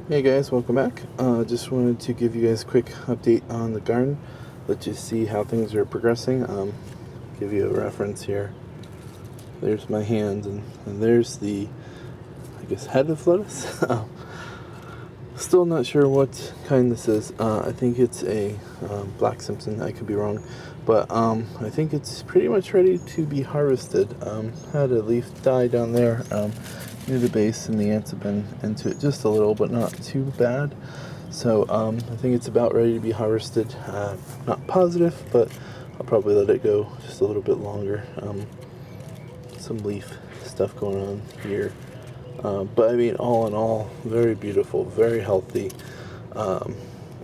Hey guys, welcome back. Just wanted to give you guys a quick update on the garden. Let you see how things are progressing. Give you a reference here. There's my hand, and there's the, I guess, head of lettuce. Still not sure what kind this is. I think it's a Black Simpson. I could be wrong, but I think it's pretty much ready to be harvested. Had a leaf die down there near the base, and the ants have been into it just a little, but not too bad. So I think it's about ready to be harvested. Not positive, but I'll probably let it go just a little bit longer. Some leaf stuff going on here. But I mean, all in all, very beautiful, very healthy.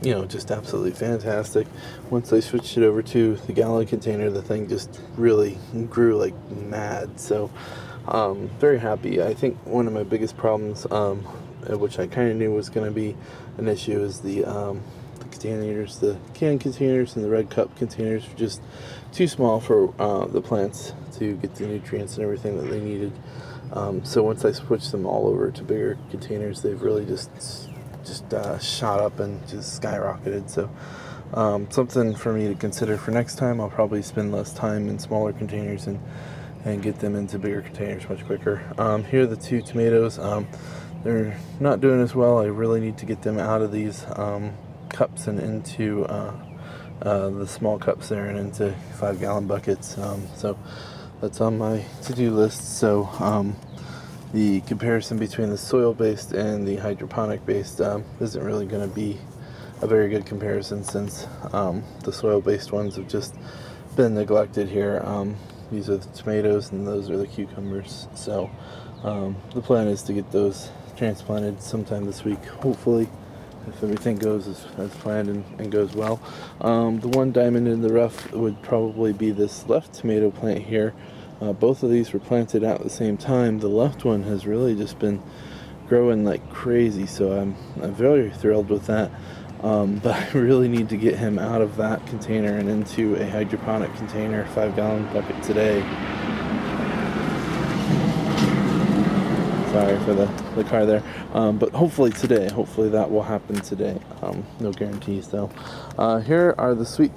Just absolutely fantastic. Once I switched it over to the gallon container, the thing just really grew like mad. So, very happy. I think one of my biggest problems, which I kind of knew was going to be an issue, is the containers, the can containers and the red cup containers are just too small for the plants to get the nutrients and everything that they needed. So once I switched them all over to bigger containers, they've really just shot up and just skyrocketed. So something for me to consider for next time. I'll probably spend less time in smaller containers and get them into bigger containers much quicker. Here are the two tomatoes. They're not doing as well. I really need to get them out of these cups and into the small cups there and into 5-gallon buckets. So that's on my to-do list. So the comparison between the soil-based and the hydroponic-based isn't really going to be a very good comparison, since the soil-based ones have just been neglected here. These are the tomatoes and those are the cucumbers. So the plan is to get those transplanted sometime this week, hopefully, if everything goes as planned and goes well. The one diamond in the rough would probably be this left tomato plant here. Both of these were planted at the same time. The left one has really just been growing like crazy, so I'm very thrilled with that. But I really need to get him out of that container and into a hydroponic container, 5-gallon bucket today. Sorry for the car there. But hopefully that will happen today. No guarantees though. Here are the sweet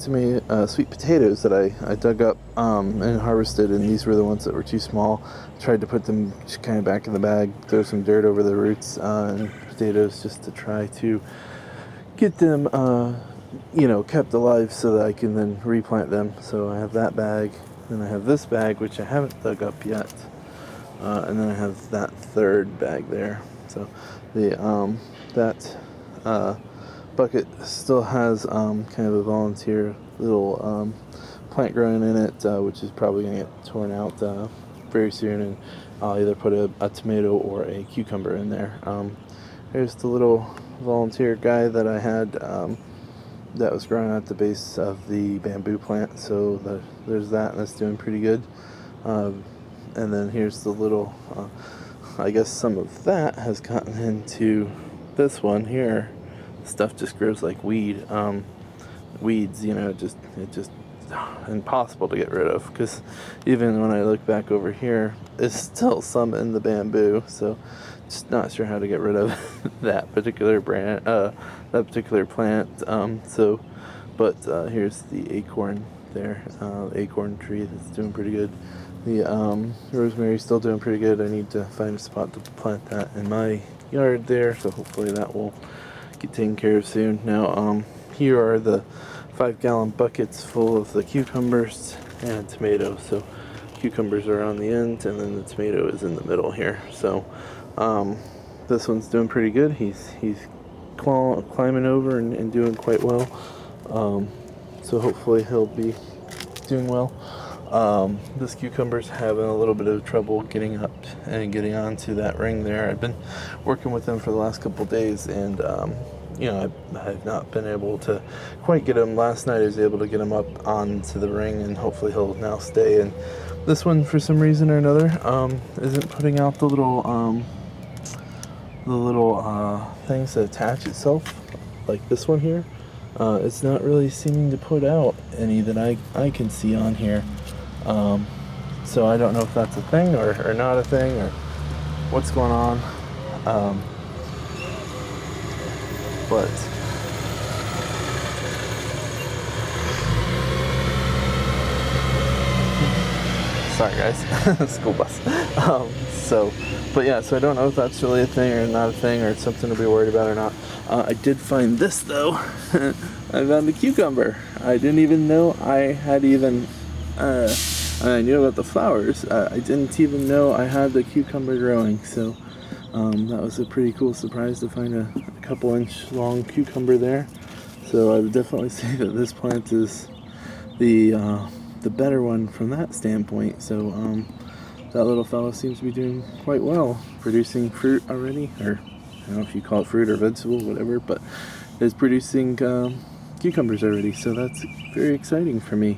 potatoes that I dug up and harvested, and these were the ones that were too small. Tried to put them just kind of back in the bag, throw some dirt over the roots and potatoes just to try to get them kept alive so that I can then replant them. So I have that bag, and I have this bag which I haven't dug up yet. And then I have that third bag there. So that bucket still has kind of a volunteer little plant growing in it, which is probably going to get torn out very soon, and I'll either put a tomato or a cucumber in there. Here's the little volunteer guy that I had that was growing at the base of the bamboo plant. So there's that, and that's doing pretty good. And then here's the little, I guess some of that has gotten into this one here. Stuff just grows like weeds, it just impossible to get rid of, because even when I look back over here, there's still some in the bamboo, so just not sure how to get rid of that particular plant. Here's the acorn there, acorn tree that's doing pretty good. The rosemary's still doing pretty good. I need to find a spot to plant that in my yard there, so hopefully that will get taken care of soon. Now, here are the 5-gallon buckets full of the cucumbers and tomatoes. So cucumbers are on the end, and then the tomato is in the middle here. So this one's doing pretty good. He's climbing over and doing quite well. So hopefully he'll be doing well. This cucumber's having a little bit of trouble getting up and getting onto that ring there. I've been working with him for the last couple days, and I've not been able to quite get him. Last night I was able to get him up onto the ring, and hopefully he'll now stay. And this one, for some reason or another, isn't putting out the little things that attach itself, like this one here. It's not really seeming to put out any that I can see on here. So I don't know if that's a thing or not a thing, or what's going on. but sorry guys, school bus. But yeah, so I don't know if that's really a thing or not a thing, or it's something to be worried about or not. I did find this though. I found a cucumber. I didn't even know I had even, I knew about the flowers. I didn't even know I had the cucumber growing, so that was a pretty cool surprise to find a couple inch long cucumber there. So I would definitely say that this plant is the better one from that standpoint. So that little fellow seems to be doing quite well, producing fruit already, or I don't know if you call it fruit or vegetable, whatever, but it's producing cucumbers already, so that's very exciting for me.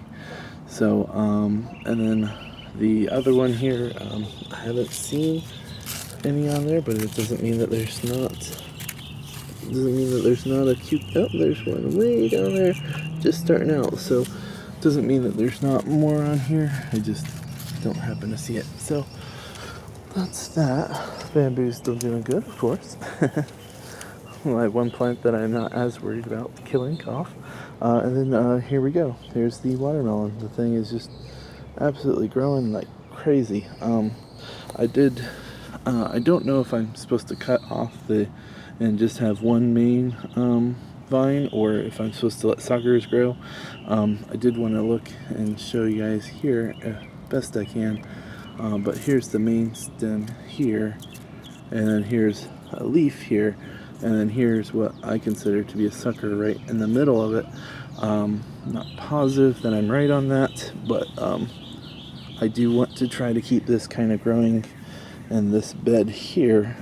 So, and then the other one here, I haven't seen any on there, but it doesn't mean that there's not. Oh, there's one way down there, just starting out. So, doesn't mean that there's not more on here. I just don't happen to see it. So, that's that. Bamboo's still doing good, of course. Well, I have one plant that I'm not as worried about killing off. And then here we go. Here's the watermelon. The thing is just absolutely growing like crazy. I don't know if I'm supposed to cut off and just have one main vine, or if I'm supposed to let suckers grow. I did want to look and show you guys here best I can. But here's the main stem here, and then here's a leaf here, and then here's what I consider to be a sucker right in the middle of it. Not positive that I'm right on that, but I do want to try to keep this kind of growing in this bed here.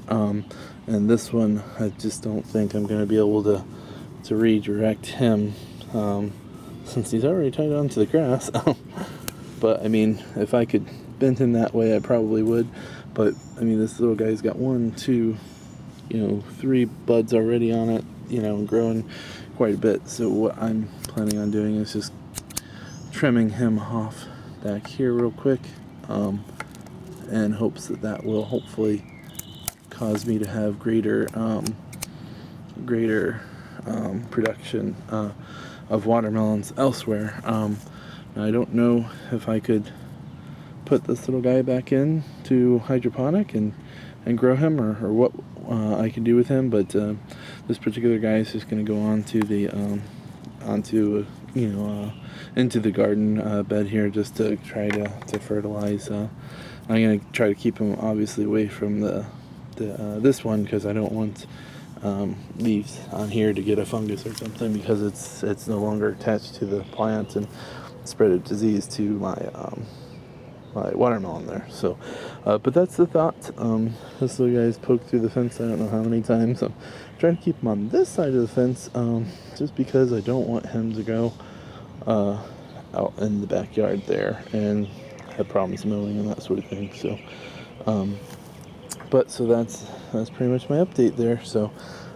And this one, I just don't think I'm going to be able to redirect him, since he's already tied onto the grass. But I mean, if I could bend him that way, I probably would. But I mean, this little guy's got 1, 2, 3 buds already on it, growing quite a bit. So what I'm planning on doing is just trimming him off back here real quick, in hopes that will hopefully cause me to have greater production of watermelons elsewhere. I don't know if I could put this little guy back in to hydroponic and grow him, or what I can do with him, but this particular guy is just going to go onto the into the garden bed here, just to try to fertilize. I'm going to try to keep him obviously away from this one, because I don't want leaves on here to get a fungus or something, because it's no longer attached to the plant and spread a disease to my watermelon there. So but that's the thought. This little guy's poked through the fence I don't know how many times. I'm trying to keep him on this side of the fence, just because I don't want him to go out in the backyard there and have problems mowing and that sort of thing. So so that's pretty much my update there. So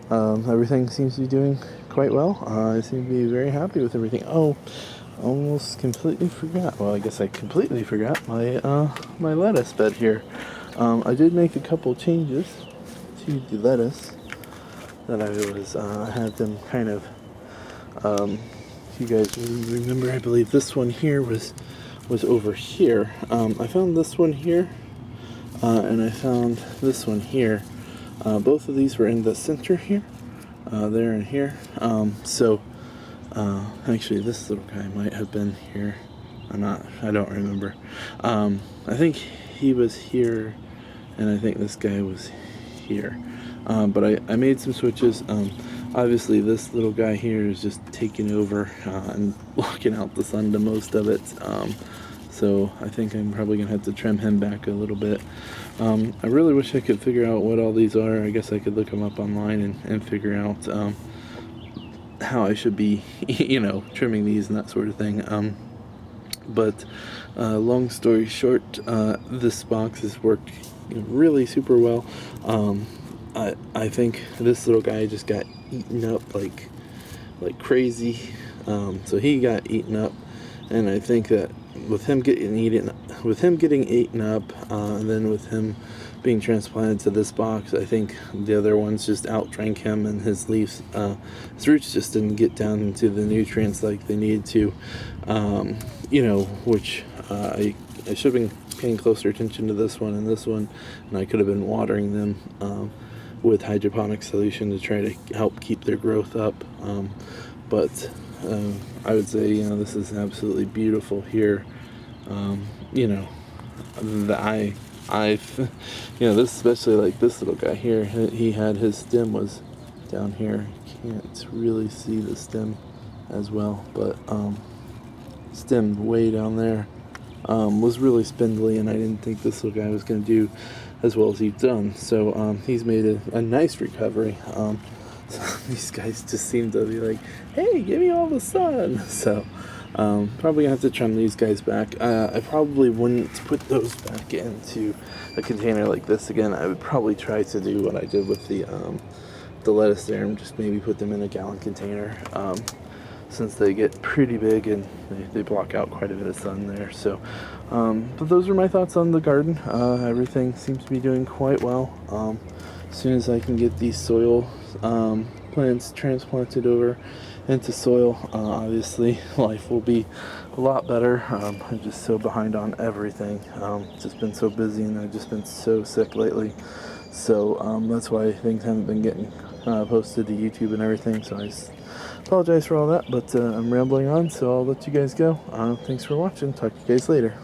everything seems to be doing quite well. I seem to be very happy with everything. Oh, almost completely forgot. Well, I guess I completely forgot my my lettuce bed here. I did make a couple changes to the lettuce that I had them kind of. If you guys remember, I believe this one here was over here. I found this one here, and I found this one here. Both of these were in the center here, there and here. Actually, this little guy might have been here. I don't remember. I think he was here, and I think this guy was here. But I made some switches. Obviously, this little guy here is just taking over and blocking out the sun to most of it. So I think I'm probably going to have to trim him back a little bit. I really wish I could figure out what all these are. I guess I could look them up online and figure out how I should be, trimming these and that sort of thing. But long story short, this box has worked really super well. I think this little guy just got eaten up like crazy. So he got eaten up, and I think that with him getting eaten up, and then with him being transplanted to this box. I think the other ones just outdrank him, and his leaves, his roots just didn't get down into the nutrients like they needed to, which I should have been paying closer attention to this one and this one, and I could have been watering them with hydroponic solution to try to help keep their growth up. But I would say, this is absolutely beautiful here. This, especially like this little guy here, he had his stem was down here. Can't really see the stem as well, but stem way down there was really spindly, and I didn't think this little guy was going to do as well as he's done. So he's made a nice recovery. These guys just seem to be like, hey, give me all the sun. So probably gonna have to trim these guys back. I probably wouldn't put those back into a container like this again. I would probably try to do what I did with the lettuce there, and just maybe put them in a gallon container, since they get pretty big and they block out quite a bit of sun there. So but those are my thoughts on the garden. Everything seems to be doing quite well. As soon as I can get these soil plants transplanted over into soil, obviously life will be a lot better. I'm just so behind on everything. Just been so busy, and I've just been so sick lately. So that's why things haven't been getting posted to YouTube and everything. So I apologize for all that, but I'm rambling on, so I'll let you guys go. Thanks for watching. Talk to you guys later.